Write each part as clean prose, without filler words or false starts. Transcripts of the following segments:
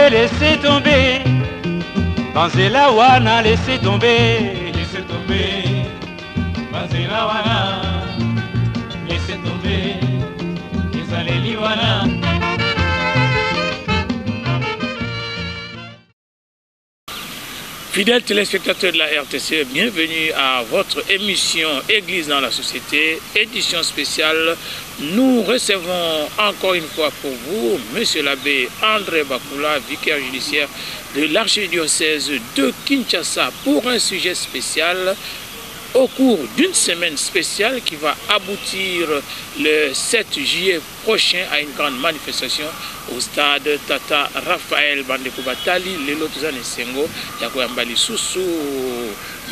laissez tomber. Banzela wana, laissez tomber. Laissez tomber. Banzela wana, laissez tomber. Ezaleli wana. Fidèles téléspectateurs de la RTC, bienvenue à votre émission Église dans la société, édition spéciale. Nous recevons encore une fois pour vous Monsieur l'abbé André Bakula, vicaire judiciaire de l'archidiocèse de Kinshasa, pour un sujet spécial au cours d'une semaine spéciale qui va aboutir le 7 juillet prochain à une grande manifestation au stade Tata Raphaël Bandeko Batali, Lelo Tuzane Sengo, Yakoyambali Soussou,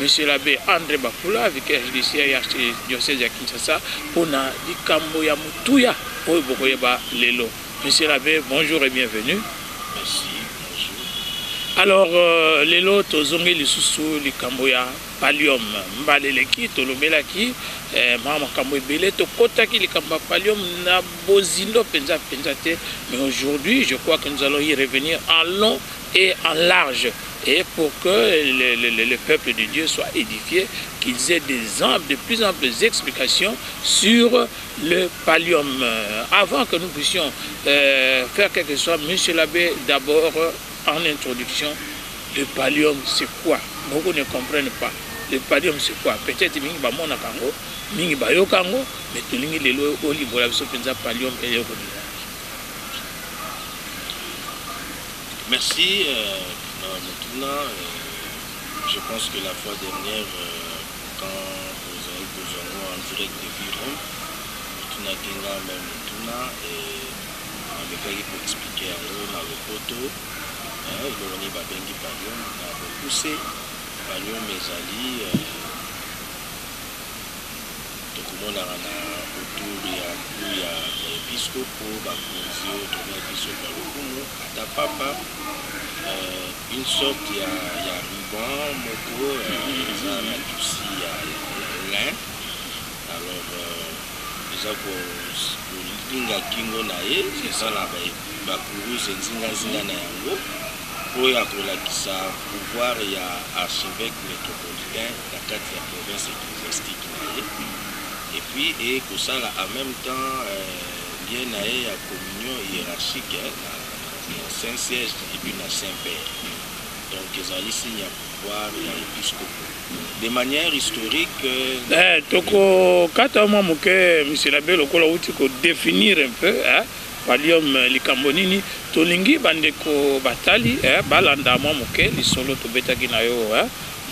Monsieur l'abbé André Bakula, vicaire judiciaire et archidiocèse de Kinshasa, pour na di kambo ya mutuya, oyo bokoyeba Lelo. Monsieur l'abbé, bonjour et bienvenue. Merci, bonjour. Alors, Lelo Tozongi Lisusu, Likamboya, Palium, Mbaleleki, Tolomelaki, Mama Kambo Bele, Tokotaki, Likamba Palium, Nabozindo, Penza Penzate. Mais aujourd'hui, je crois que nous allons y revenir en long et en large. Et pour que le peuple de Dieu soit édifié, qu'ils aient de plus amples explications sur le pallium. Avant que nous puissions faire quelque chose, Monsieur l'abbé, d'abord, en introduction, le pallium c'est quoi? Beaucoup ne comprennent pas. Le pallium c'est quoi? Peut-être que mingi ba mona kango, mingi ba yo kango, mais tout lingi lelo au livre la penza pallium et le. Merci. Maintenant, je pense que la fois dernière, quand vous avez besoin en direct de Viron, Tuna Kenga même Tuna, et avec qui pour expliquer à nous dans le photo, le Babengi Pallium, on a repoussé Pallium Ezali, autour il y a l'épiscopo, Atapapa, une sorte il y a ruban, moko, il y a lin. Alors, déjà pour l'inga kingo nae, c'est ça là, bakuru zinga zinga na yango. Pour la pouvoir il y a archevêque métropolitain dans la province ecclésiastique nae. Et puis, et que ça là, en même temps, il y a une communion hiérarchique, dans Saint-Siège et puis dans Saint-Père. Donc, ils ont signé à pouvoir il y a l'épiscopo. De manière historique. Toko, kata mamuke, Monsieur l'abbé, le kola outi ko définir un peu, Pallium Likambonini, Tolingi Bandeko Batali, Balanda mamuke, Lisolo Tobetaki na yo,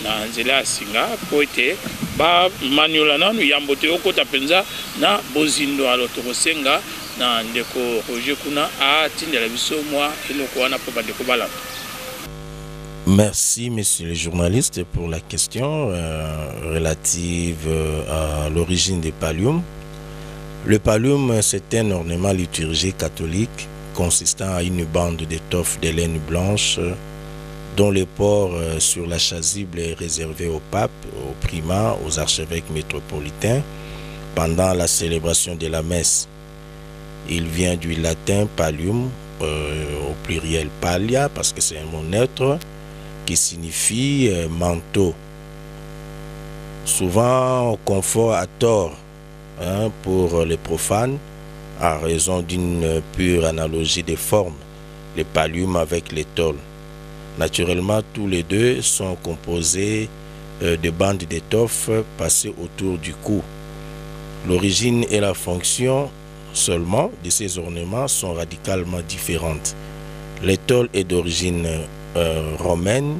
na nzela singa poete ba maniola nanu yambote okota penza na bozindo alo tokosenga na ndeko Roger kuna a tindela biso moi eloko wana po bandeko balanda. Merci, monsieur le journaliste, pour la question relative à l'origine des palliums. Le pallium, c'est un ornement liturgique catholique consistant à une bande d'étoffe de laine blanche dont le port sur la chasuble est réservé au pape, au primat, aux archevêques métropolitains pendant la célébration de la messe. Il vient du latin pallium, au pluriel pallia, parce que c'est un mot neutre, qui signifie manteau. Souvent, on confond à tort pour les profanes, à raison d'une pure analogie des formes, les pallium avec les tôles. Naturellement, tous les deux sont composés de bandes d'étoffe passées autour du cou. L'origine et la fonction seulement de ces ornements sont radicalement différentes. L'étole est d'origine romaine,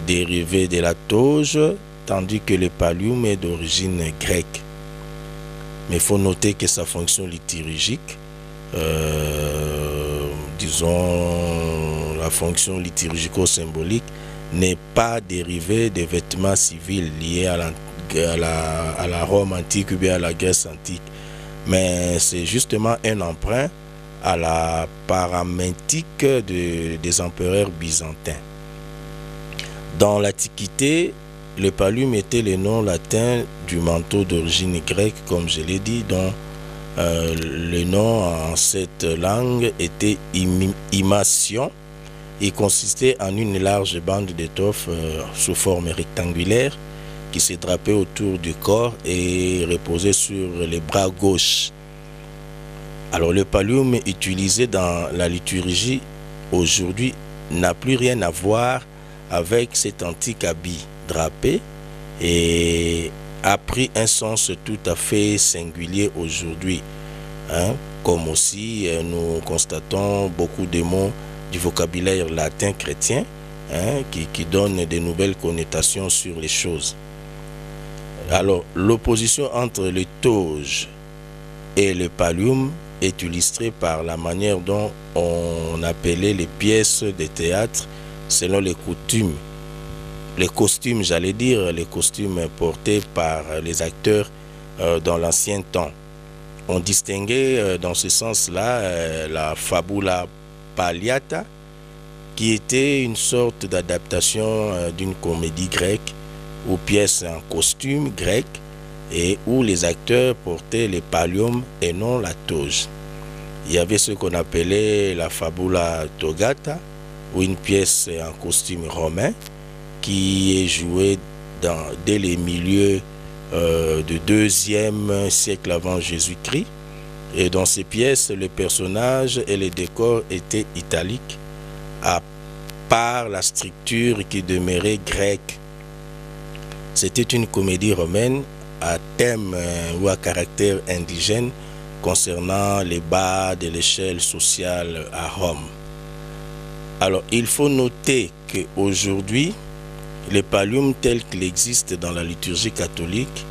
dérivée de la toge, tandis que le pallium est d'origine grecque. Mais il faut noter que sa fonction liturgique, disons la fonction liturgico-symbolique, n'est pas dérivée des vêtements civils liés à la Rome antique ou bien à la Grèce antique, mais c'est justement un emprunt à la paramétique des empereurs byzantins. Dans l'Antiquité, le pallium était le nom latin du manteau d'origine grecque, comme je l'ai dit, dont Le nom en cette langue était imation. Il consistait en une large bande d'étoffe sous forme rectangulaire qui se drapait autour du corps et reposait sur les bras gauches. Alors le pallium utilisé dans la liturgie aujourd'hui n'a plus rien à voir avec cet antique habit drapé et a pris un sens tout à fait singulier aujourd'hui. Comme aussi nous constatons beaucoup de mots du vocabulaire latin chrétien qui donnent de nouvelles connotations sur les choses. Alors l'opposition entre le toge et le pallium est illustrée par la manière dont on appelait les pièces de théâtre selon les coutumes. Les costumes, j'allais dire, les costumes portés par les acteurs dans l'ancien temps. On distinguait dans ce sens-là la fabula palliata, qui était une sorte d'adaptation d'une comédie grecque ou pièce en costume grec et où les acteurs portaient les palliums et non la toge. Il y avait ce qu'on appelait la fabula togata, ou une pièce en costume romain qui est jouée dès les milieux du 2e siècle avant Jésus-Christ. Et dans ces pièces, les personnages et les décors étaient italiques, à part la structure qui demeurait grecque. C'était une comédie romaine à thème ou à caractère indigène concernant les bas de l'échelle sociale à Rome. Alors, il faut noter qu'aujourd'hui, le pallium tel qu'il existe dans la liturgie catholique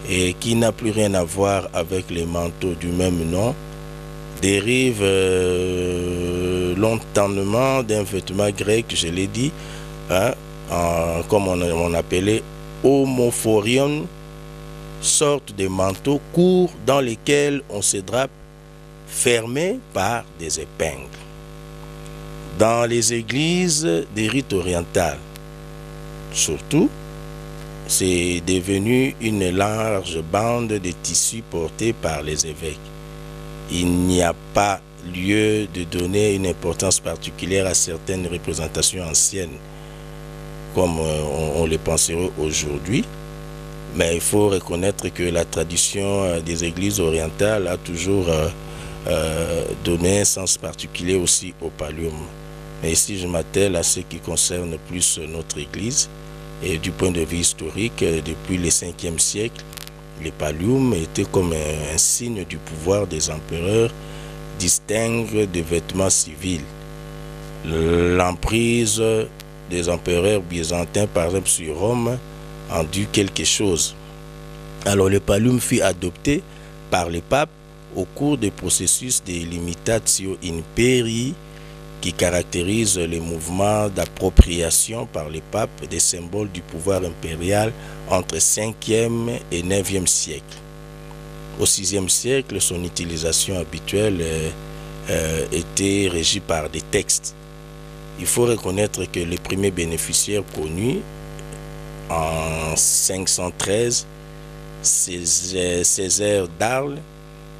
et qui n'a plus rien à voir avec les manteaux du même nom, dérive longtemps d'un vêtement grec, je l'ai dit, comme on appelait homophorion, sorte de manteau court dans lesquels on se drape fermé par des épingles. Dans les églises des rites orientales, surtout, c'est devenu une large bande de tissus portés par les évêques. Il n'y a pas lieu de donner une importance particulière à certaines représentations anciennes, comme on le penserait aujourd'hui. Mais il faut reconnaître que la tradition des églises orientales a toujours donné un sens particulier aussi au pallium. Mais ici, je m'attelle à ce qui concerne plus notre église. Et du point de vue historique, depuis le 5e siècle, les palliums étaient comme un signe du pouvoir des empereurs, distingue des vêtements civils. L'emprise des empereurs byzantins, par exemple, sur Rome, en dut quelque chose. Alors le pallium fut adopté par les papes au cours des processus de limitatio imperii qui caractérise les mouvements d'appropriation par les papes des symboles du pouvoir impérial entre 5e et 9e siècle. Au 6e siècle, son utilisation habituelle était régie par des textes. Il faut reconnaître que les premiers bénéficiaires connus en 513, Césaire d'Arles,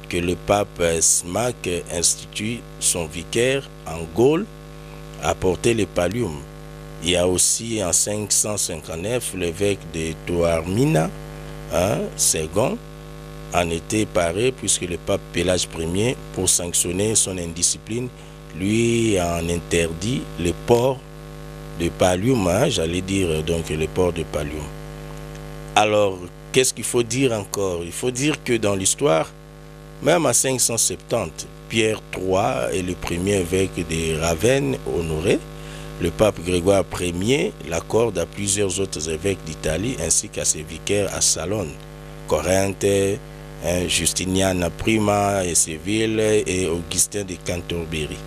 que le pape Smac institue son vicaire en Gaule, a porté le pallium. Il y a aussi en 559 l'évêque de Taormina, Second, en était paré puisque le pape Pélage Ier, pour sanctionner son indiscipline, lui en interdit le port de pallium, j'allais dire donc le port de pallium. Alors, qu'est-ce qu'il faut dire encore? Il faut dire que dans l'histoire, même à 570, Pierre III est le premier évêque de Ravenne honoré. Le pape Grégoire Ier l'accorde à plusieurs autres évêques d'Italie ainsi qu'à ses vicaires à Salone, Corinthe, Justinian Prima et Séville et Augustin de Cantorbéry.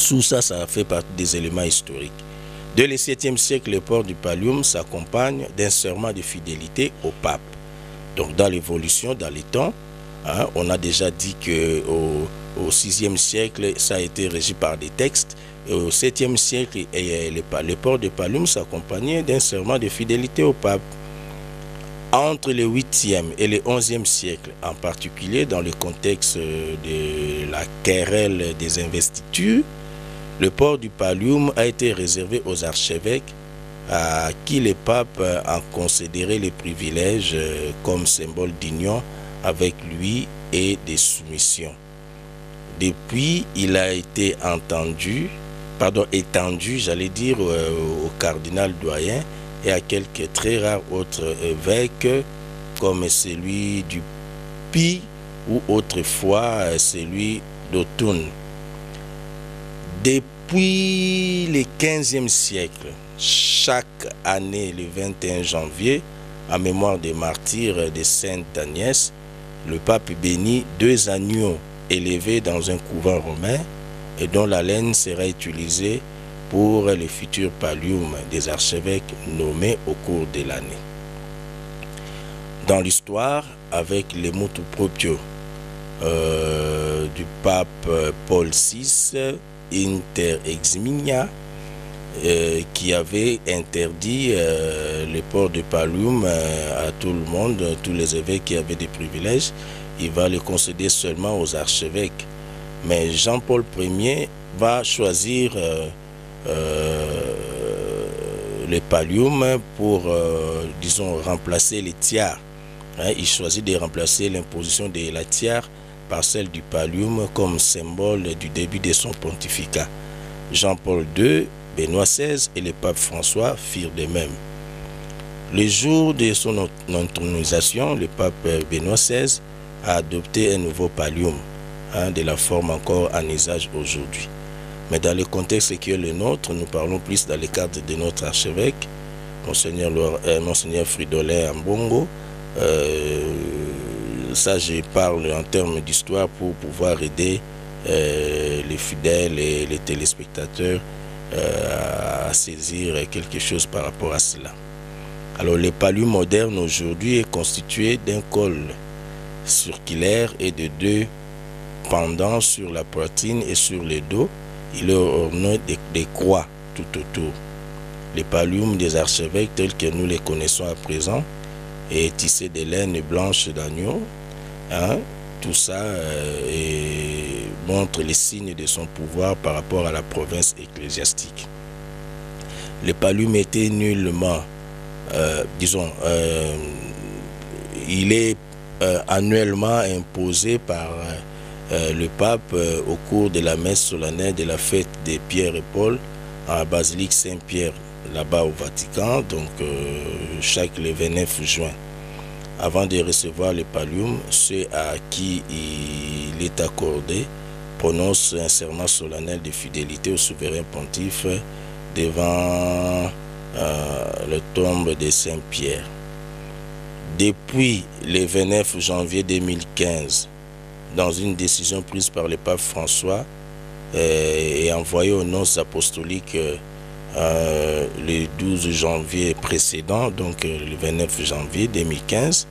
Tout ça, ça fait partie des éléments historiques. Dès le 7e siècle, le port du pallium s'accompagne d'un serment de fidélité au pape. Donc dans l'évolution, dans les temps, on a déjà dit qu'au 6e siècle, ça a été régi par des textes. Et au 7e siècle, le port de pallium s'accompagnait d'un serment de fidélité au pape. Entre le 8e et le 11e siècle, en particulier dans le contexte de la querelle des investitures, le port du pallium a été réservé aux archevêques à qui les papes ont considéré les privilèges comme symbole d'union avec lui et de soumission. Depuis, il a été étendu, j'allais dire, au cardinal doyen et à quelques très rares autres évêques comme celui du Pi ou autrefois celui d'Autun. Depuis le 15e siècle, chaque année le 21 janvier, en mémoire des martyrs de Sainte Agnès, le pape bénit 2 agneaux élevés dans un couvent romain et dont la laine sera utilisée pour les futurs palliums des archevêques nommés au cours de l'année. Dans l'histoire, avec les motu proprio du pape Paul VI, Inter Eximia, qui avait interdit le port de pallium à tout le monde, tous les évêques qui avaient des privilèges, il va le concéder seulement aux archevêques. Mais Jean-Paul Ier va choisir le pallium pour, disons, remplacer les tiares. Il choisit de remplacer l'imposition de la tiare par celle du pallium comme symbole du début de son pontificat. Jean-Paul II, Benoît XVI et le pape François firent de même. Le jour de son intronisation, le pape Benoît XVI a adopté un nouveau pallium, de la forme encore en usage aujourd'hui. Mais dans le contexte qui est le nôtre, nous parlons plus dans le cadre de notre archevêque, Monseigneur Fridolin Ambongo. Ça, je parle en termes d'histoire pour pouvoir aider les fidèles et les téléspectateurs à saisir quelque chose par rapport à cela. Alors, le pallium moderne aujourd'hui est constitué d'un col circulaire et de 2 pendants sur la poitrine et sur le dos. Il est orné des croix tout autour. Le pallium des archevêques tels que nous les connaissons à présent est tissé de laine blanche d'agneau. Tout ça montre les signes de son pouvoir par rapport à la province ecclésiastique. Le pallium était nullement, il est annuellement imposé par le pape au cours de la messe solennelle de la fête des Pierre et Paul à la basilique Saint-Pierre, là-bas au Vatican, donc chaque le 29 juin. Avant de recevoir le pallium, ceux à qui il est accordé prononcent un serment solennel de fidélité au souverain pontife devant le tombe de Saint-Pierre. Depuis le 29 janvier 2015, dans une décision prise par le pape François et envoyée aux nonces apostoliques le 12 janvier précédent, donc le 29 janvier 2015,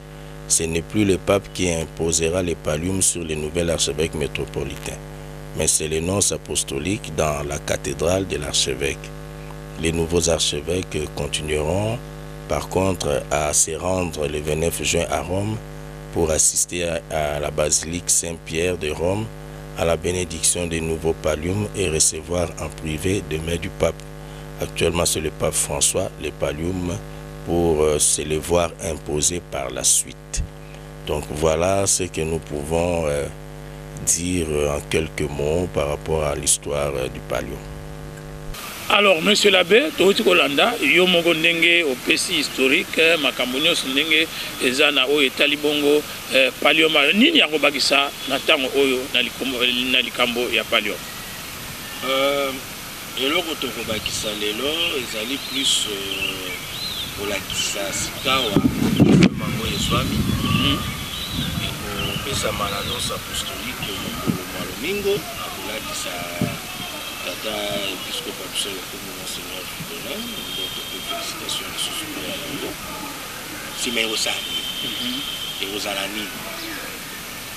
ce n'est plus le pape qui imposera les palliums sur les nouveaux archevêques métropolitains, mais c'est les nonces apostoliques dans la cathédrale de l'archevêque. Les nouveaux archevêques continueront par contre à se rendre le 29 juin à Rome pour assister à la basilique Saint-Pierre de Rome à la bénédiction des nouveaux palliums et recevoir en privé des mains du pape. Actuellement, c'est le pape François, les palliums, pour se les voir imposer par la suite. Donc voilà ce que nous pouvons dire en quelques mots par rapport à l'histoire du pallium. Alors, monsieur l'abbé, Touti Kolanda, yo moko ndenge au PC historique, makambo nyonso ndenge eza na oyo etali bongo pallium nini yango bakisa na tango oyo na likambo ya pallium. Eloko tokobakisa lelo ezali plus kolakisa sikawa mango ezwami ekopesa malannonce apostolique mokolo malomingo akolakisa tata episcope biso lokomo Monseigneur Fridolin ndoto pe félicitation lisusu mpe ya yango nsima ekozala nini.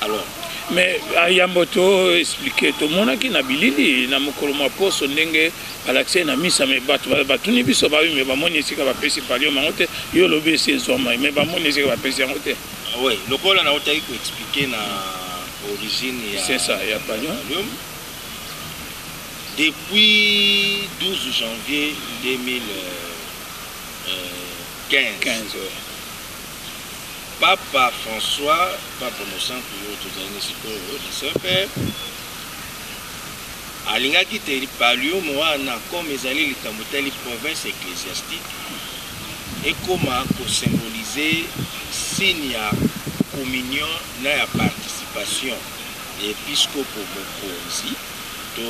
Alors Mais Ayamboto expliqué tout le monde qui n'a bilili na mokolo ma poso ndenge alaxé na misa me batuni biso ba mais ba moni sika ba pesi palio mangote yo lobi c'est zoma mais ba moni sika ba pesi ngote. Oui, le col a expliqué na origine c'est ça il y a palio. Depuis 12 janvier 2015. Papa François, Papa Moussa, Alinga qui te palio moi na comme ezali likamoteli province ecclésiastique et comment pour symboliser signe ya communion na ya participation épiscopo mokonzi to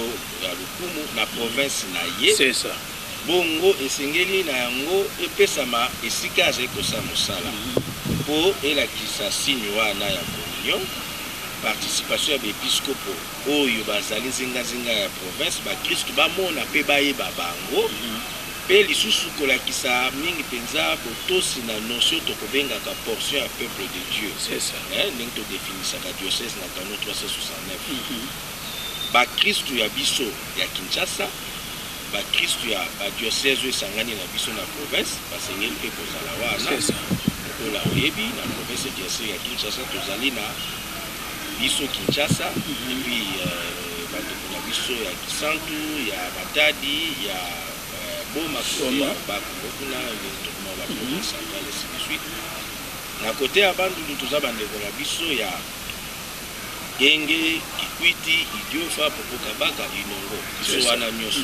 ya lukumu na province na ye. C'est ça. Bongo esengeli na yango epesama esika azali kosala mosala. Pour elakisa signe wana ya communion participation ya bepiskopo oyo bazali zinga ya province ba Kristo bamona pe bayeba bango pe lisusu kolakisa mingi penza botosi na notion tokobengaka portion ya peuple de Dieu. C'est ça. Ndenge to définissaka diocèse na canon 369. Ba Kristo ya biso ya Kinshasa ba Kristo ya ba diocèse esangani na biso na province basengeli pe kozala wana. C'est ça. La Oyebi, la province de Kinshasa, Tozalina, Biso Kinshasa, et puis la Biso, il y a Kisantu, il y a Matadi, il y a Boma, il y a Bakuna, la province centrale, et ainsi de suite. À côté, avant de tout ça, la Biso, il y a Genge, Kikwiti, Idiofa, Popokabaka, Inongo, Bisoana Nyoso.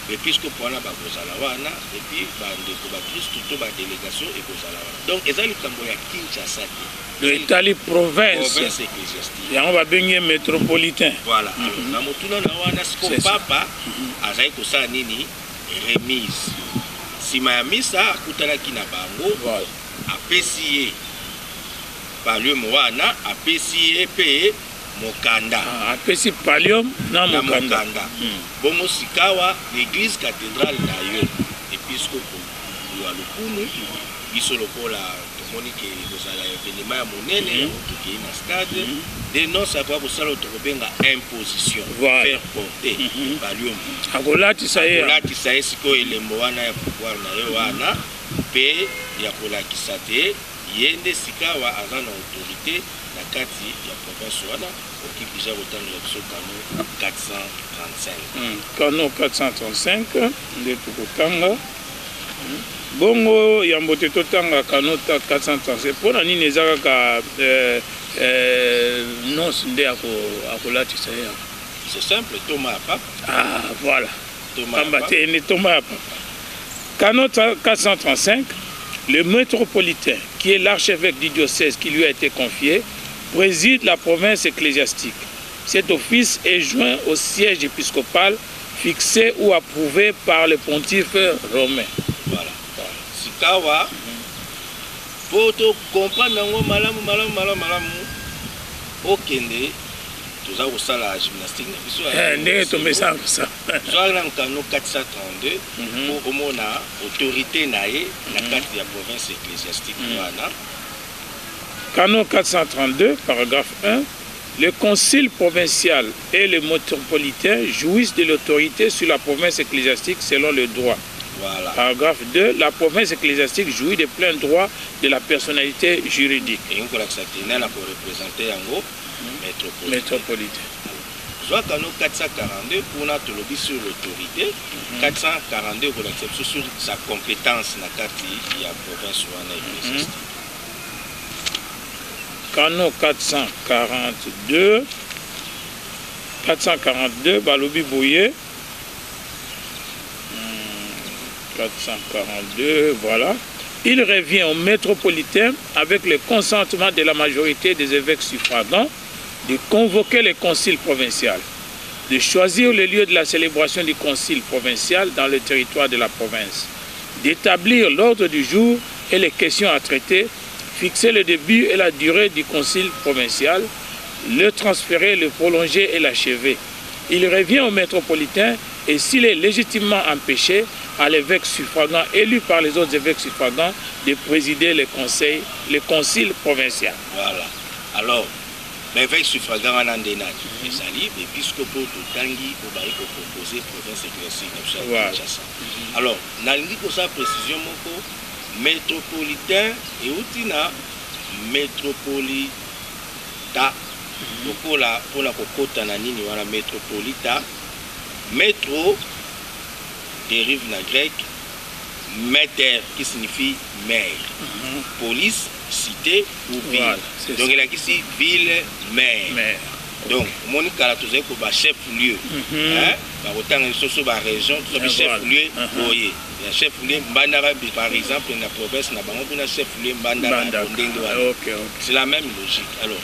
Et puisque pour la Bagozalawana, et puis Bandeko Bakris, toute la délégation et Gozalawana. Donc, ils ont le Camboya Kinshasa. Le Italie province. Province ecclésiastique. Et on va baigner métropolitain. Voilà. Na motuna na wana sko papa, azai kosa nini remise. Si ma misa akutala kina bango, apesi palio moana, apesi pe Mokanda. Apesi palium na Mokanda. Bongo sikawa l'église cathédrale na yo épiscopo ya Lukumu biso lokola tomoni ke kozala événement ya monene toki na stade de non savoir kosala tokobenga imposition faire porter palium akolati saye siko elembo wana ya pouvoir na yo wana pe ya kolakisa te yende sikawa aza na autorité na kati ya province wana okipija kotanga ya biso canon 435. Canon 435 nde tukotanga bongo ya mbote totanga canon 435 mpona nini eza kaka nonce nde akolatisa ye. C'est simple, Thomas à Pape. Ah voilà, Thomas à Pape. Canon 435, le métropolitain, qui est l'archevêque du diocèse qui lui a été confié, préside la province ecclésiastique. Cet office est joint au siège épiscopal fixé ou approuvé par le pontife romain. Voilà. Sikawa, pour te comprendre, malamu, okende, tu as aussi la gymnastique. Tu as un canon 432 pour la autorité na carte de la province ecclésiastique. Canon 432, paragraphe 1. Le concile provincial et le métropolitain jouissent de l'autorité sur la province ecclésiastique selon le droit. Voilà. Paragraphe 2. La province ecclésiastique jouit de plein droit de la personnalité juridique. Et on peut représenter en haut métropolitain. Soit canon 442 pour notre lobby sur l'autorité, 442 pour l'acception sur sa compétence dans la carte de la province ecclésiastique. Canon 442, Balobi Bouye. 442, voilà. Il revient au métropolitain avec le consentement de la majorité des évêques suffragants de convoquer le concile provincial, de choisir le lieu de la célébration du concile provincial dans le territoire de la province, d'établir l'ordre du jour et les questions à traiter, fixer le début et la durée du concile provincial, le transférer, le prolonger et l'achever. Il revient au métropolitain et s'il est légitimement empêché, à l'évêque suffragant élu par les autres évêques suffragants de présider le concile provincial. Voilà. Alors, mais avec suffragant en andénage. Et ça livre, l'épiscopo de Tangi, au bail pour composer province ecclésiastique de Kinshasa. Alors, dans la précision, métropolitain et outina métropolita. Pour la kokota na nini wana métropolita. Métro dérive na grec méter qui signifie maire. Police, cité ou ville. Voilà, donc il a ici ville, maire. Donc, mon cas, tout ça, c'est chef-lieu. Autant que la région, tout ça, chef-lieu. Oui, le chef-lieu, par exemple, dans la province, on a chef-lieu, c'est la même logique. Alors,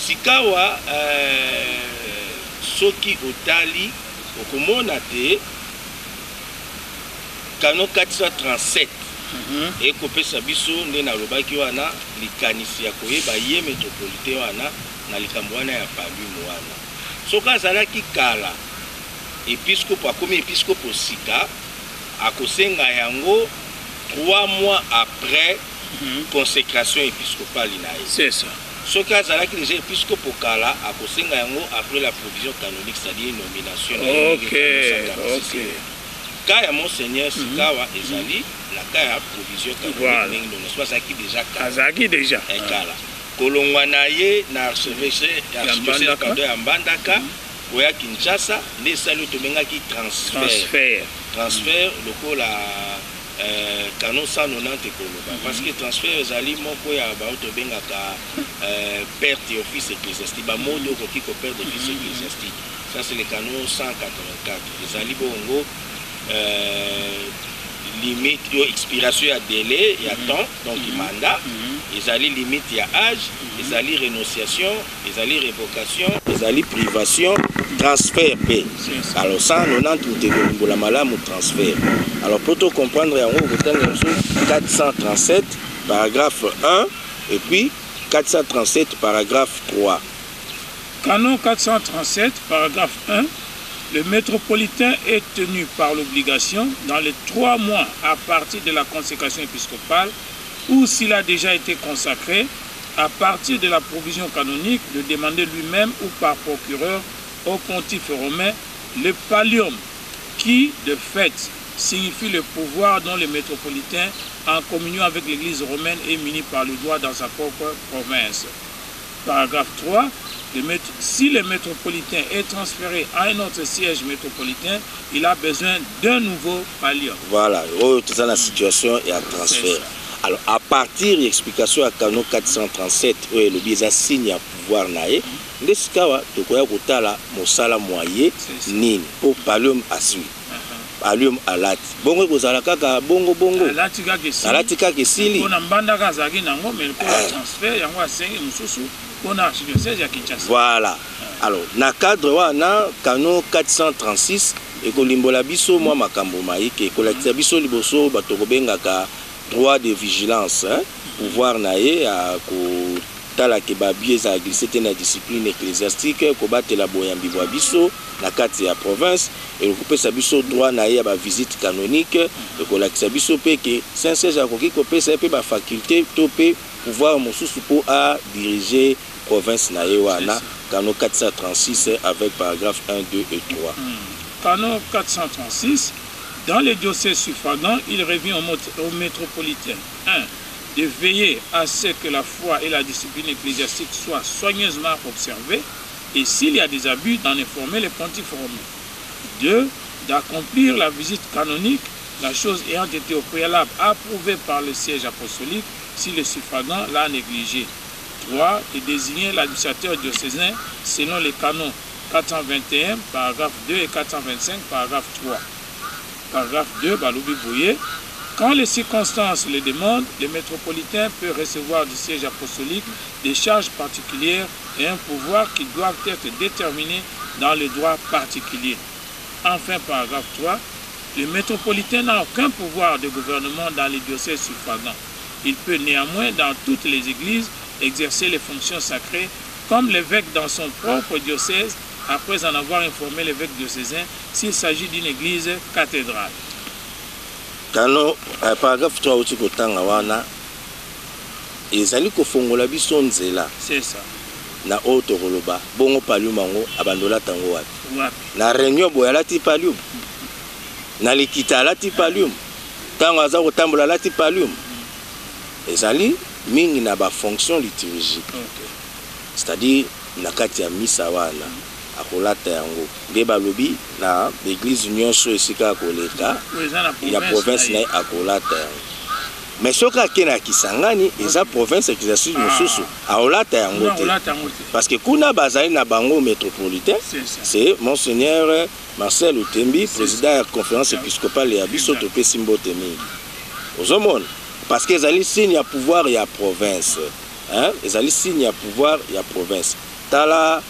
Sikawa, Soki Otali, Okomonate, Canon 437. Et Kopé Sabiso, Nena Lobaki wana, Likanisi Yakoye, Baye métropolitain wana. Na likambwana ya palu mwana soka zalaki kala épiscope akomi épiscope sika akosenga yango 3 mois après consécration épiscopale inaye. C'est ça. Soka zalaki déjà épiscope kala akosenga yango après la provision canonique, c'est-à-dire nomination. OK. Kaya monseigneur Sikawa ezali la kaya provision canonique donc soit ça qui déjà kala. Azaki déjà. Kala. Kolongwanaye na archevêché ya Mbandaka oya Kinshasa ne salu tomenga ki transfert lokola canon 190 koloba parce que transfert ezali moko ya ba to bengaka perte office ecclésiastique ba modo ko ki ko perte office ecclésiastique ça c'est le canon 184 ezali bongo limite yo expiration ya délai ya temps donc mandat ezali limite ya âge ezali renonciation ezali révocation ezali privation transfert P alors 190 la malamu transfert alors pour tout comprendre yango kotanga 437 paragraphe 1 et puis 437 paragraphe 3 canon 437 paragraphe 1. Le métropolitain est tenu par l'obligation, dans les 3 mois à partir de la consécration épiscopale, ou s'il a déjà été consacré, à partir de la provision canonique, de demander lui-même ou par procureur au pontife romain le pallium, qui, de fait, signifie le pouvoir dont le métropolitain, en communion avec l'Église romaine, est muni par le droit dans sa propre province. Paragraphe 3. Si le métropolitain est transféré à un autre siège métropolitain, il a besoin d'un nouveau pallium. Voilà, c'est ça la situation et un transfert. Alors, à partir de l'explication à canon 437, le biais signe à pouvoir naé, Nesikawa, tu connais Kotala, Mosala Moye, Nin, pour pallium à suivre. Pallium à lat. Bongo Kozalaka, bongo. Alatika Kessili. On a Mbandaka Zagi Nango, mais le transfert, il y a un 5 Moussou. Voilà. Alors, na cadre wana canon 436 et kolimbola biso moi makambo maïke kolakisa biso liboso bato kobengaka droit de vigilance pouvoir naé à ko tala ke babie za glissé na discipline ecclésiastique ko batela boyambi bwa biso na kati ya province et kopesa biso droit naé ya ba visite canonique et kolakisa biso pe ke Saint-Siège akoki kopesa pe ba faculté to pe pouvoir mosusu pour à diriger province naéwana canon 436 avec paragraphe 1, 2 et 3. Canon 436 dans les diocèses suffragants, il revient au métropolitain 1 de veiller à ce que la foi et la discipline ecclésiastique soient soigneusement observées et s'il y a des abus d'en informer les pontifes romains. 2 d'accomplir la visite canonique, la chose ayant été au préalable approuvée par le siège apostolique si le suffragant l'a négligé. 3. De désigner l'administrateur diocésain selon les canons 421, paragraphe 2 et 425, paragraphe 3. Paragraphe 2, Baloubi Bouye. Quand les circonstances le demandent, le métropolitain peut recevoir du siège apostolique des charges particulières et un pouvoir qui doivent être déterminés dans le droit particulier. Enfin, paragraphe 3. Le métropolitain n'a aucun pouvoir de gouvernement dans les diocèses suffragants. Il peut néanmoins, dans toutes les églises, exercer les fonctions sacrées comme l'évêque dans son propre diocèse, après en avoir informé l'évêque diocésain s'il s'agit d'une église cathédrale. Canon, paragraphe 3, c'est ça. na auto roloba bongo palium mango abandola tango wapi na réunion boya lati palium na likita lati palium tango aza kotambola lati palium ezali mingi na ba fonction liturgique c'est-à-dire na kati ya misa wana akolata yango nde balobi na l'église nyonso esika koleka ya province na akolata yango mais soka kena Kisangani eza province ecclésiastique mosusu aolata yango te parce que kuna bazali na bango métropolitain c'est monseigneur Marcel Utembi président de la conférence épiscopale ya biso topesi mbote mingi ozomona parce que ezali signe ya pouvoir ya province hein ezali signe ya pouvoir ya province tala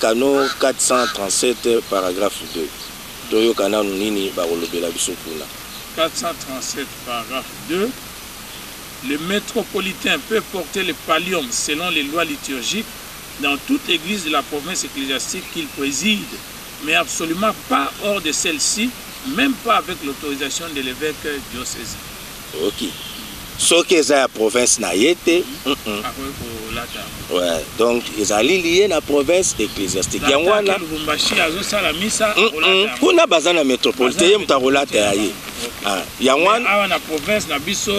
canon 437 paragraphe 2 toyo kana nini ba kolobela biso kuna 437 paragraphe 2. Le métropolitain peut porter le pallium selon les lois liturgiques dans toute église de la province ecclésiastique qu'il préside, mais absolument pas hors de celle-ci, même pas avec l'autorisation de l'évêque diocésain. Ok. Ce qui est la province na yete. Ouais, donc ils allaient lier la province ecclésiastique. Yangwana. Kuna bazana métropolitain mtarolata yaye. Ah, Yangwana. Ah, na province na biso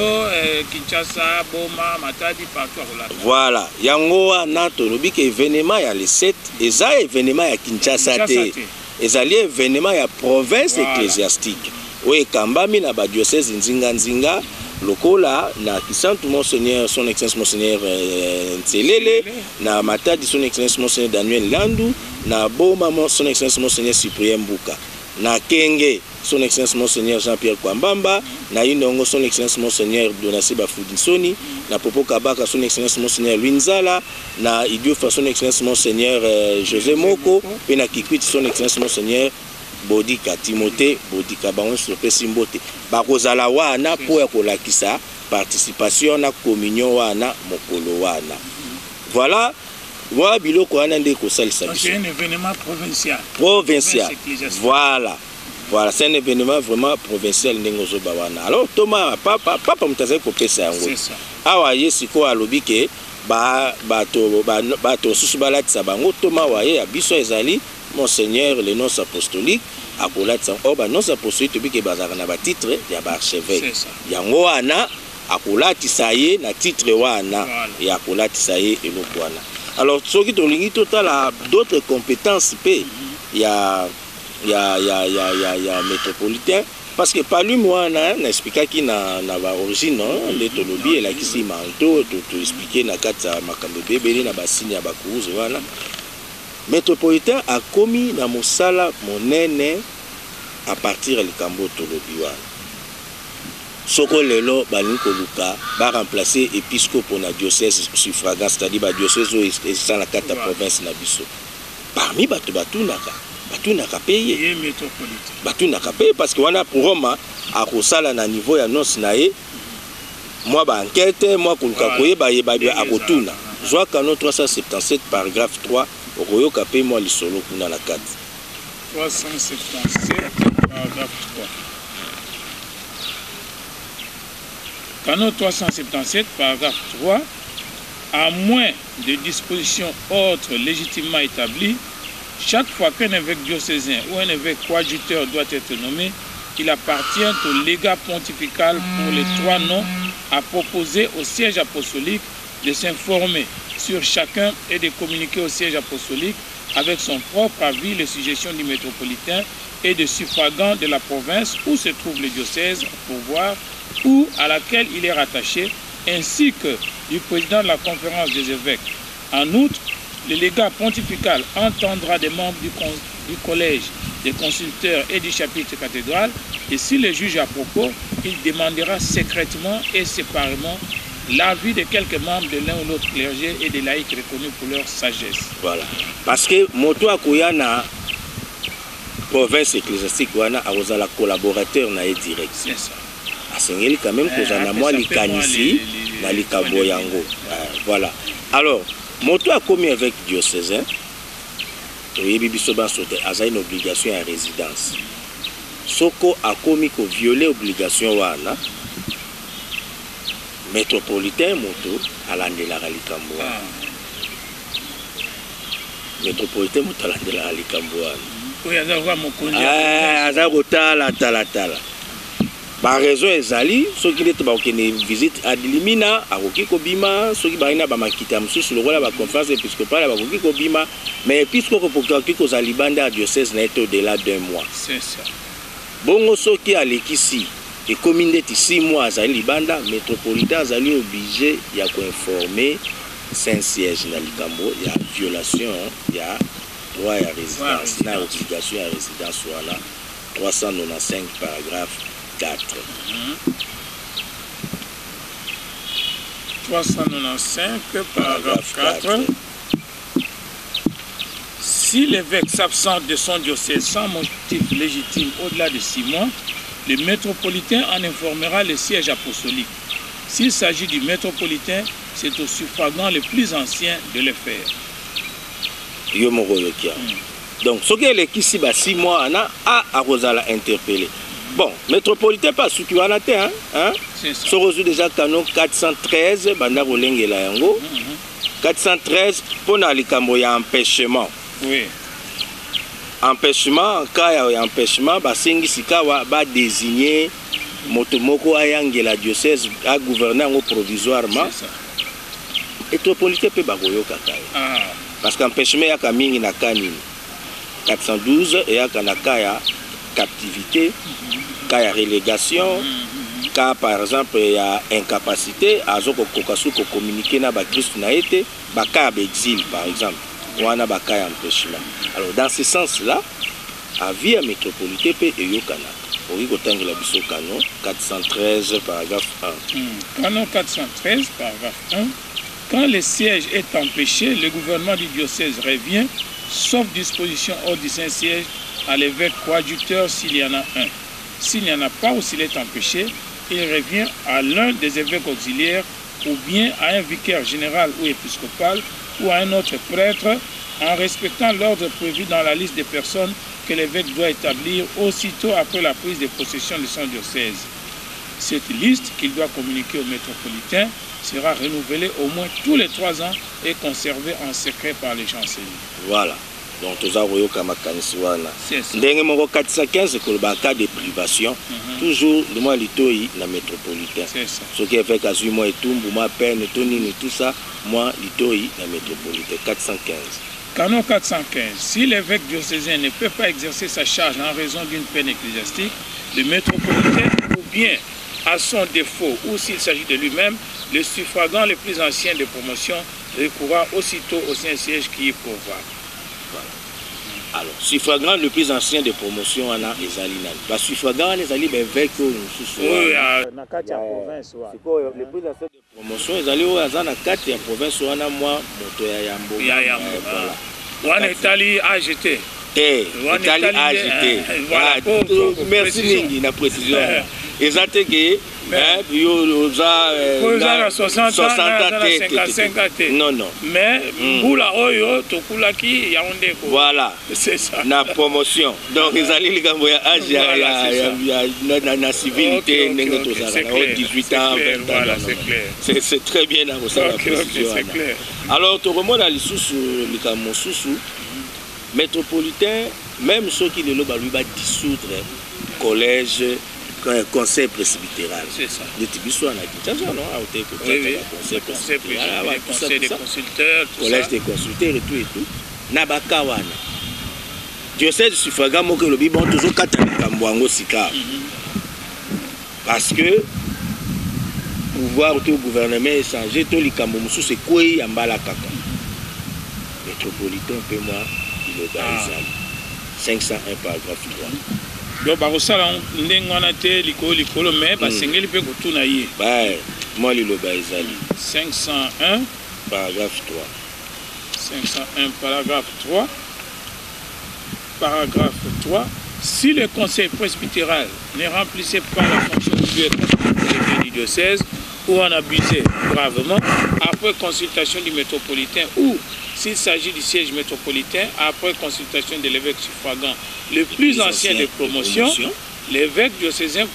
Kinshasa, Boma, Matadi partout rolata. Voilà, yangoa na tolobi ke événement ya le 7, eza événement ya Kinshasa te. Ezali événement ya province ecclésiastique. Oui, kambami na ba diocèse nzinga lokola na Kisantu monseigneur son excellence monseigneur Ntelele na Matadi son excellence monseigneur Daniel Landu na Boma son excellence monseigneur Cyprien Mbuka na Kenge son excellence monseigneur Jean-Pierre Kwambamba na Indongo son excellence monseigneur Donasi Bafudinsoni na Popo Kabaka son excellence monseigneur Luinzala na Idiofa son excellence monseigneur José Moko pe na Kikwiti son excellence monseigneur Bodika Timothée Bodika bango sopesi mbote bakozala wana po ya kolakisa participation na communion wana mokolo wana. Voilà wa biloko wana nde kosalisa biso. C'est un événement provincial. Voilà. Voilà, c'est un événement vraiment provincial ndengozo bawana. Alors Thomas papa mutaze kopesa yango. C'est ça. Awa yesiko alobi ke bato susu balatisa bango Thomas waye ya biso ezali Monseigneur le nonce apostolique akolatisa oba nonce apostolique tobike bazaka na ba titre ya ba archevêque yango wana akolatisa ye na titre wana ya akolatisa ye eloko wana. Alors soki tolingi totala d'autres compétences pe ya métropolitain parce que palum wana na expliquaki na ba origine le tolobi elakisi manto to expliquer na kata makambo bebele na basini ya bakuuze wana. Métropolitain a commis na mosala monene à partir de likambo tolobi wana. Soko lelo balingi koluka ba remplacer épiscope na diocèse suffragant, c'est-à-dire ba diocèse est la kata province na biso. Parmi batunaka paye métropolitain. Batunaka paye parce que wana pour Roma a kosala na niveau ya nonce na ye. Moi ba enquête, moi koluka koyeba yeba a kotuna. Joa canon 377 paragraphe 3 okoyoka pe moi lisolo kuna na 4. 377 paragraphe 3. Canon 377 paragraphe 3, à moins de dispositions autres légitimement établies, chaque fois qu'un évêque diocésain ou un évêque coadjuteur doit être nommé, il appartient au légat pontifical pour les 3 noms à proposer au siège apostolique de s'informer sur chacun et de communiquer au siège apostolique avec son propre avis les suggestions du métropolitain et des suffragants de la province où se trouve le diocèse pour voir ou à laquelle il est rattaché, ainsi que du président de la conférence des évêques. En outre, le légat pontifical entendra des membres du collège, des consulteurs et du chapitre cathédral, et s'il les juge à propos, il demandera secrètement et séparément l'avis de quelques membres de l'un ou l'autre clergé et des laïcs reconnus pour leur sagesse. Voilà. Parce que moto akoyana province ecclésiastique wana akozala collaborateur na ye direct. C'est ça. Asengeli quand même kozana moi likanisi na likambo yango. Voilà. Alors, moto a commis avec diocésain, toyebi biso ba sote aza une obligation à résidence. Soko a commis ko violer obligation wana. Métropolitain moto alandelaka likambo. métropolitain motalandela likambo wana. Oui, aza mokonzi. Aza kotala tala. Ba raison ezali soki nete bakokende visite adilimina akoki kobima soki balina bamakita mosusu lokola baconférence épiscopale bakoki kobima mais épiscope okoki kozala libanda ya diocèse na ete au-delà d'un mois. C'est ça. Bongo soki alekisi ekomi ndeti 6 mois azali libanda métropolitain azali obligé ya koinformer Saint-Siège na likambo ya violation ya droit ya résidence na obligation ya résidence wana 395 paragraphe 4. 395 paragraphe 4. Si l'évêque s'absente de son diocèse sans motif légitime au-delà de 6 mois, le métropolitain en informera le siège apostolique. S'il s'agit du métropolitain, c'est au suffragant le plus ancien de le faire. Donc, ce qui est ici, 6 mois, à Rosala interpellé. Bon, métropolitain pas ce qui va hein? C'est ça. Ce reçu déjà canon 413, banda rolenge la yango. 413 pour nalikambo ya empêchement. Oui. Empêchement, en cas ya empêchement, basengi sikawa ba désigner motomoko ayangela diocèse à gouverner en provisoirement. C'est ça. Métropolitain peut bagoyo kaka. Parce qu'empêchement ya kamingi na kanini. 412 et ya kanaka ya captivité, cas de relégation, cas par exemple il y a incapacité, à communiquer na ba Christ na été, ba cas d'exil par exemple, ou on a ba cas d'empêchement. Alors dans ce sens-là, à via métropolitain peut yokana. Pour y gotangi la biso canon 413 paragraphe 1. Canon 413 paragraphe 1. Quand le siège est empêché, le gouvernement du diocèse revient, sauf disposition hors du Saint-Siège, à l'évêque coadjuteur s'il y en a un. S'il n'y en a pas ou s'il est empêché, il revient à l'un des évêques auxiliaires ou bien à un vicaire général ou épiscopal ou à un autre prêtre en respectant l'ordre prévu dans la liste des personnes que l'évêque doit établir aussitôt après la prise de possession de son diocèse. Cette liste qu'il doit communiquer au métropolitain sera renouvelée au moins tous les 3 ans et conservée en secret par les chanceliers. Voilà. Donc, tous les ndenge moko 415 c'est cas de privation, toujours le mois litoyi na métropolitain. Ce qui est fait qu'à 8 mois et tout, moi peine, tout ça, moi litoyi na métropolitain 415. Canon 415. Si l'évêque diocésain ne peut pas exercer sa charge en raison d'une peine ecclésiastique, le métropolitain, ou bien à son défaut, ou s'il s'agit de lui-même, le suffragant le plus ancien de promotion recourra aussitôt au Saint-Siège qui y pourvoit. Alors, suffragant le plus ancien de promotion, on a Ezali. Le suffragant, Ezali, ben, avec le plus ancien de promotion, Ezali, on a 4 en province, on a moi, Moto Yambo. On est allé AGT. On est allé AGT. Merci, Ningi, la précision. Exactement. Oza 60 ans, 55 non, non. Mais, Boula Oyo, Tokulaki, Yaoundé. Voilà. C'est ça. La promotion. Donc, ils allaient les gars, il y a la civilité, 18 ans, 20 ans. C'est très bien dans la position. Alors, tu remontes à l'issous, le Sousou, métropolitain, même ceux qui le lobent, lui va dissoudre collège. Conseil presbytéral. C'est ça. Le Tibisou en a dit, non, conseil des consulteurs, collège des consulteurs et tout. Nabakawana. Diocèse suffragant, moi que le Bible, toujours 4 ans, Sika. Parce que pouvoir au gouvernement est changé, tout le Kamboumsou, c'est quoi y a Mbalakaka. Métropolitain, peu moi, il est dans 501 paragraphe 3. Donc, barosala ndengwana te likolo mais basengeli pe kutuna ye. Bah, moi le baizali. 501 paragraphe 3. 501 paragraphe 3. Paragraphe 3. Si le conseil presbytéral ne remplissait pas la fonction qui lui est confiée du diocèse ou en abusait gravement après consultation du métropolitain ou s'il s'agit du siège métropolitain après consultation de l'évêque suffragant le plus ancien de promotion, l'évêque diocésain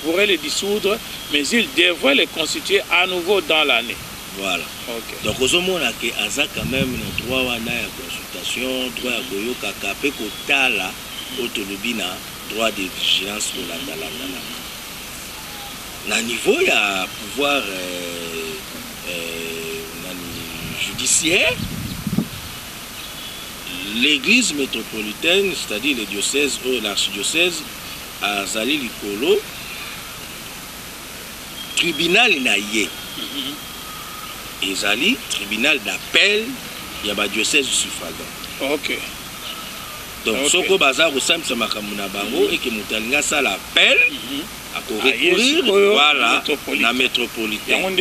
pourrait le dissoudre, mais il devrait le constituer à nouveau dans l'année. Voilà. Ok. Donc aux hommes que aza quand même un droit wana ya consultation, droit ya koyoka kape kotala autolobina droit de vigilance pour la na niveau ya pouvoir judiciaire, l'église métropolitaine, c'est-à-dire les diocèses ou l'archidiocèse à Zali Likolo, tribunal naïe. Et Zali, tribunal d'appel, il y a un diocèse suffragant. Ok. Donc, Soko Bazar au Sam Samakamuna Bango et que Moutalinga ça l'appel à recourir, voilà, la métropolitaine.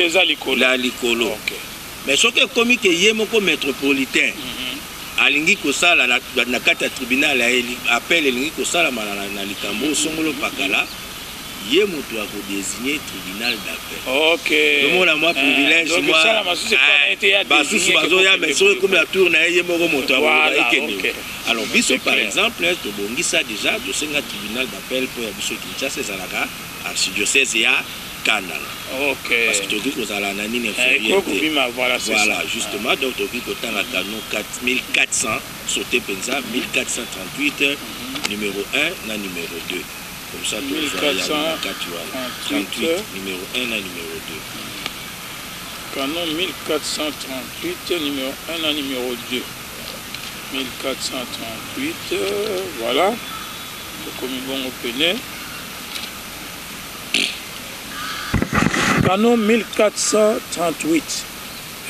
La Likolo. Mais ce qui est comique, il y a un métropolitain. Alingi Kosala, na kata tribunal, appel Alingi Kosala, na Likambo, Songolo Pakala. Il y a un désigné tribunal d'appel. Ok. Le monde a moi privilège. Donc, ça, la masse, c'est pas été désigné. Mais c'est comme la tour, il y a un alors, Bisso, par exemple, tu ça déjà, tu sais, un tribunal d'appel pour Bisso Kinshasa, c'est Zalaga, archidiocèse et à Canal. Ok. Parce que tu dis que vous allez en année voilà, justement, donc tu dis que tu as un canon 4400, sauté Penza, 1438, numéro 1, na numéro 2. Comme ça, 1438, numéro 1 à numéro 2. Canon 1438, numéro 1 à numéro 2. 1438, voilà. Comme ils vont opener. Canon 1438.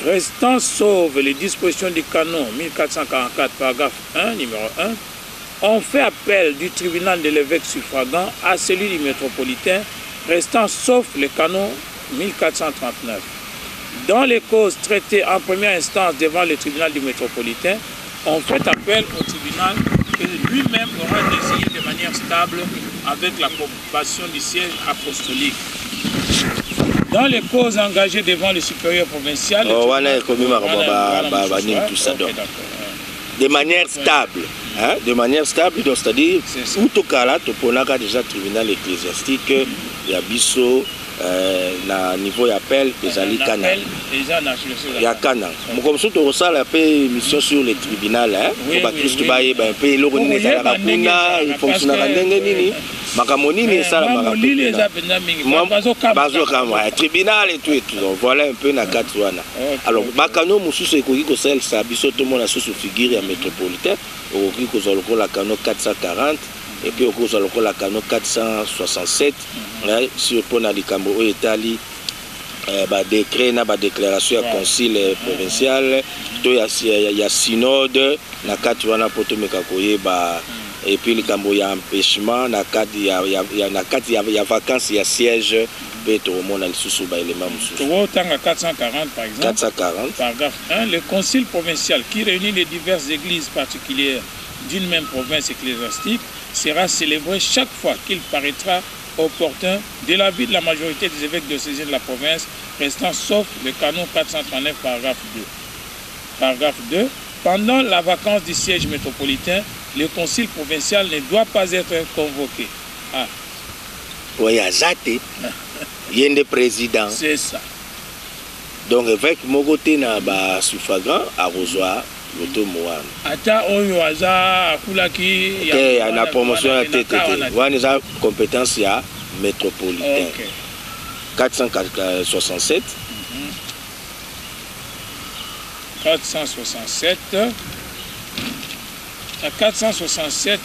Restant sauf les dispositions du canon 1444, paragraphe 1, numéro 1. On fait appel du tribunal de l'évêque suffragant à celui du métropolitain, restant sauf le canon 1439. Dans les causes traitées en première instance devant le tribunal du métropolitain, on fait appel au tribunal que lui-même aura désigné de manière stable avec la l'approbation du siège apostolique. Dans les causes engagées devant le supérieur provincial, de manière stable. Hein, de manière stable, c'est-à-dire tout au cas là, tu peux déjà tribunal ecclésiastique, il y a biso na niveau d'appel des alliés canal. Il y a canal. Comme ça, tu reçois la mission sur les tribunaux. Il faut que tu bailles un peu l'organisation de la Puna, il fonctionne à l'Angeni. Makamoni, ça la Makamoni. Tribunal et tout et tout. Voilà un peu na Katouana. Alors, Makano, Moussou, c'est que c'est ça, biso tout le monde a sous figure métropolitain. Au Kiko Zoloko la Cano 440 et puis au Kiko Zoloko la Cano 467 sur Pona Likambo Etali décret na déclaration à concile provincial to ya synode na kati wana poto mekakoye et puis Likambo ya empêchement na kati ya vacances ya siège peut au monde sous ba élément mususu. 440 par exemple. 440. Paragraphe 1, le concile provincial qui réunit les diverses églises particulières d'une même province ecclésiastique sera célébré chaque fois qu'il paraîtra opportun de l'avis de la majorité des évêques diocésains de la province, restant sauf le canon 439 paragraphe 2. Paragraphe 2. Pendant la vacance du siège métropolitain, le concile provincial ne doit pas être convoqué. Ah. Oui, Azate. Il y a un président. C'est ça. Donc, avec Mogoté na ba suffragant à Rosoir, l'auto Moan. Ata oyo aza akulaki ya na promotion ya TTT. Wana za compétence ya métropolitain. Okay. 467. 467. À 467,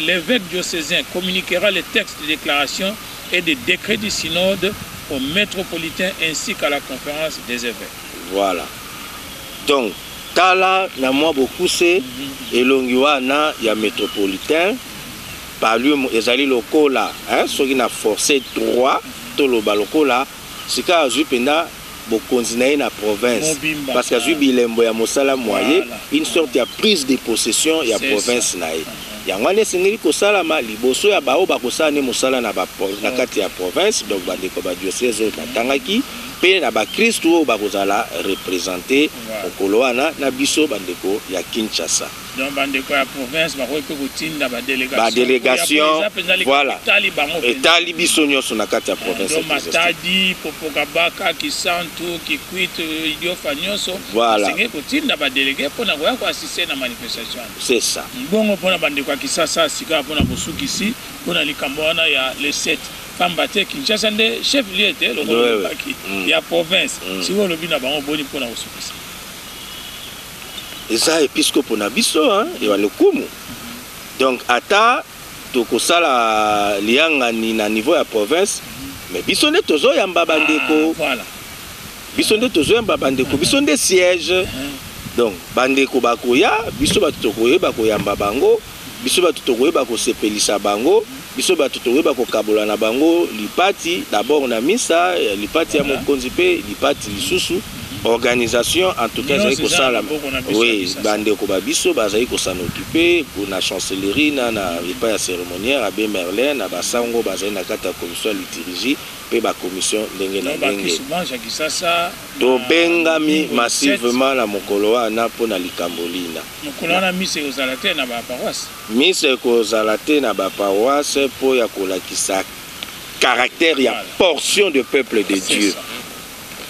l'évêque diocésain communiquera les textes de déclaration et des décrets du synode aux métropolitains ainsi qu'à la conférence des évêques. Voilà. Donc, Tala, na moi beaucoup c'est et l'ongiwana ya métropolitain par lui ezali locaux là, hein, ceux qui n'a forcé droit to lo baloko là, c'est qu'à Zupenda bokonzinaye na province parce que Zubilembo ya mosala moyen une sorte de prise de possession ya province naye. Yango ane sengeli kosala ma liboso ya bao bakosala ne mosala na kati ya province donc bandeko ba diocèse batangaki pe na ba Kristo bakozala représenter okolo wana na biso bandeko ya Kinshasa. donc bandeko ya province bakoki mpe kotinda badélégation voilà etali biso nyonso na kati ya province donc Matadi, Popokabaka, Kisantu, Kikwit, Idiofa nyonso voilà basengeli kotinda badélégé mpona koya koassiste na manifestation c'est ça bongo mpona bandeko ya Kisasa sika mpona bosukisi mpona likambo wana ya le 7 pamba te Kinshasa nde chef lieu te lokolobaki ya province sikoyo olobi na bango boni mpona kosukisa eza episcope na biso ya lokumu donc ata tokosala liangani na niveau ya province mais biso nde tozoyamba bandeko voilà biso nde tozoyamba bandeko biso nde siège donc bandeko bakoya biso bato tokoyeba koyamba bango biso bato tokoyeba kosepelisa bango biso bato tokoyeba kokabola na bango lipati d'abord na misa lipati ya mokonzi mpe lipati lisusu organisation en tout cas ezali kosala oui bandeko babiso bazali kosana occupé na chancellerie na epai ya cérémoniaire abe Merlin na basango bazali na kati ya commission ya liturgie mpe bacommission ndenge na ndenge tobengami massivement na mokolo wana mpona likambo lina mokolo wana misa ekozala te na baparoise misa ekozala te na baparoise mpo ya kolakisa caractère ya portion de peuple de Dieu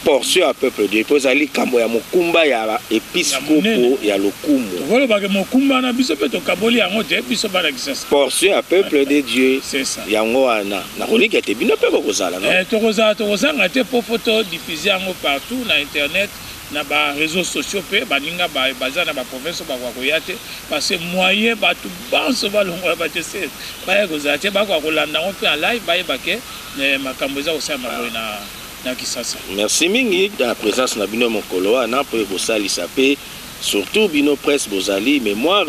portion à peuple de Dieu pozali kambo ya mokumba ya épiscopo ya lokumu voilà ba mokumba na biso pe to kaboli yango te biso bana kisasa portion à peuple de Dieu c'est ça yango wana na kolika te bino pe bokozala non tokozanga te po photo diffuser yango partout na internet na ba réseaux sociaux pe baninga ba bazana ba province ba kwa koyate parce que moyen ba tout banso ba longo ba tese ba kozala te ba kwa kolanda on pe en live ba yebake makambo za osama na merci mingi dans la présence na bino mokolo wana po bosalisa pe surtout bino presse bozali mémoire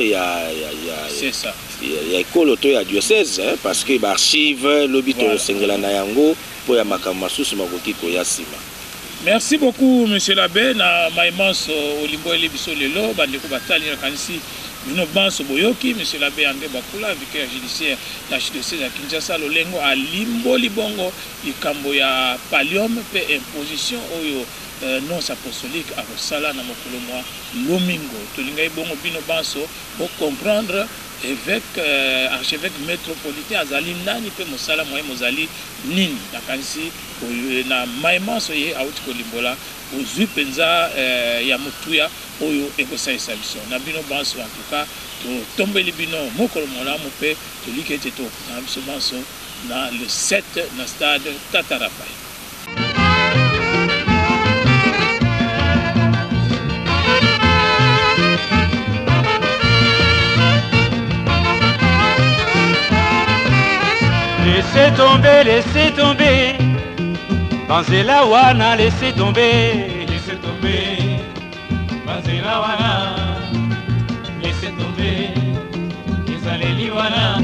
c'est ça ya ekolo to ya diocèse parce que ba archive lobi to sengela na yango po ya makambo masusu makoki koya sima. Merci beaucoup monsieur l'abbé na maimans olimbo ele biso lelo bandeko batali na kanisi bino banso boyoki monsieur l'abbé André Bakula vicaire judiciaire la diocèse ya Kinshasa lolengo alimboli bongo likambo ya pallium pe imposition oyo non apostolique à Rosala na mokolo mwa lomingo tolingai bongo bino banso pour comprendre évêque archevêque métropolitain azali nani pe mosala moye mozali nini na kanisi na maimanso ye auti kolimbola ozwi penza ya mutuya oyo ekosalisa biso na bino banso en tout cas totombeli bino mokolo malamu pe toliki ete tokutana biso banso na le 7 na stade Tata Raphaël. Laissez tomber, Banzela wana, laissez tomber, Banzela wana, laissez tomber, Ezaleli wana,